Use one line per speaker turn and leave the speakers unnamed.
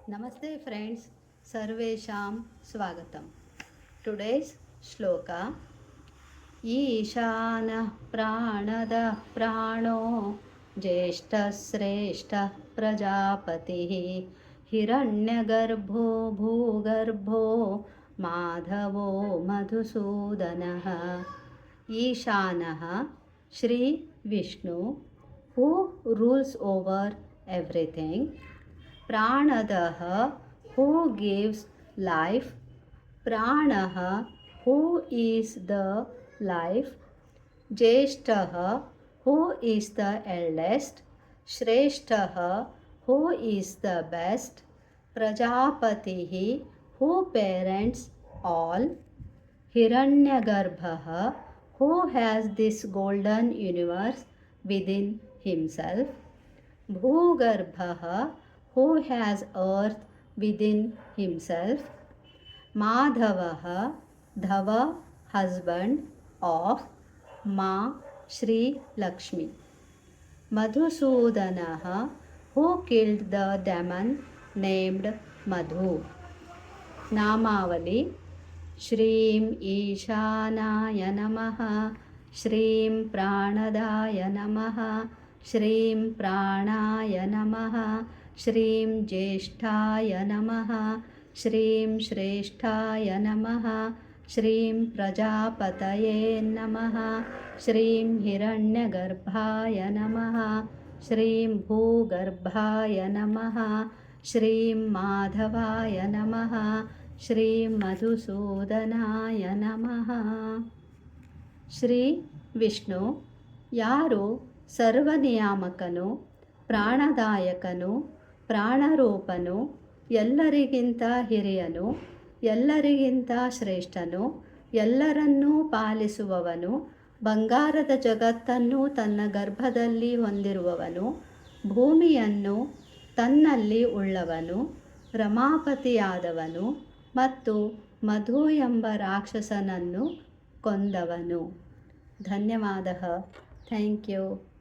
ನಮಸ್ತೆ friends, ಸರ್ವೇಷಾಂ ಸ್ವಾಗತಂ. Today's shloka. ಈಶಾನ ಪ್ರಾಣದ ಪ್ರಾಣೋ ಜ್ಯೇಷ್ಠಶ್ರೇಷ್ಠ ಪ್ರಜಾಪತಿ ಹಿರಣ್ಯಗರ್ಭೋ ಭೂಗರ್ಭೋ ಮಾಧವೋ ಮಧುಸೂದನಃ. ಈಶಾನಃ Shri Vishnu, who rules over everything. ಪ್ರಾಣದಃ, who gives life. ಪ್ರಾಣಃ, who is the life. ಜ್ಯೇಷ್ಠಃ, who is the eldest. ಶ್ರೇಷ್ಠಃ, who is the best. ಪ್ರಜಾಪತಿಃ, who parents all. ಹಿರಣ್ಯಗರ್ಭಃ, who has this golden universe within himself. ಭೂಗರ್ಭಃ, who has earth within himself. Madhavah, Dhava, husband of Ma Shri Lakshmi. Madhusudanah, who killed the demon named Madhu. Namavali. Shreem Ishanaya Namaha, Shreem Pranadaya Namaha, Shreem Pranaya Namaha, ಶ್ರೀಂ ಜ್ಯೇಷ್ಠಾಯ ನಮಃ, ಶ್ರೀಂ ಶ್ರೇಷ್ಠಾಯ ನಮಃ, ಶ್ರೀಂ ಪ್ರಜಾಪತಯೇ ನಮಃ, ಶ್ರೀಂ ಹಿರಣ್ಯಗರ್ಭಾಯ ನಮಃ, ಶ್ರೀಂ ಭೂಗರ್ಭಾಯ ನಮಃ, ಶ್ರೀಂ ಮಾಧವಾಯ ನಮಃ, ಶ್ರೀಂ ಮಧುಸೂದನಾಯ ನಮಃ. ಶ್ರೀ ವಿಷ್ಣು ಯಾರು ಸರ್ವನಿಯಾಮಕನು, ಪ್ರಾಣದಾಯಕನು, ಪ್ರಾಣರೂಪನು, ಎಲ್ಲರಿಗಿಂತ ಹಿರಿಯನು, ಎಲ್ಲರಿಗಿಂತ ಶ್ರೇಷ್ಠನು, ಎಲ್ಲರನ್ನೂ ಪಾಲಿಸುವವನು, ಬಂಗಾರದ ಜಗತ್ತನ್ನು ತನ್ನ ಗರ್ಭದಲ್ಲಿ ಹೊಂದಿರುವವನು, ಭೂಮಿಯನ್ನು ತನ್ನಲ್ಲಿ ಉಳ್ಳವನು, ರಮಾಪತಿಯಾದವನು ಮತ್ತು ಮಧು ಎಂಬ ರಾಕ್ಷಸನನ್ನು ಕೊಂದವನು. ಧನ್ಯವಾದ. Thank you.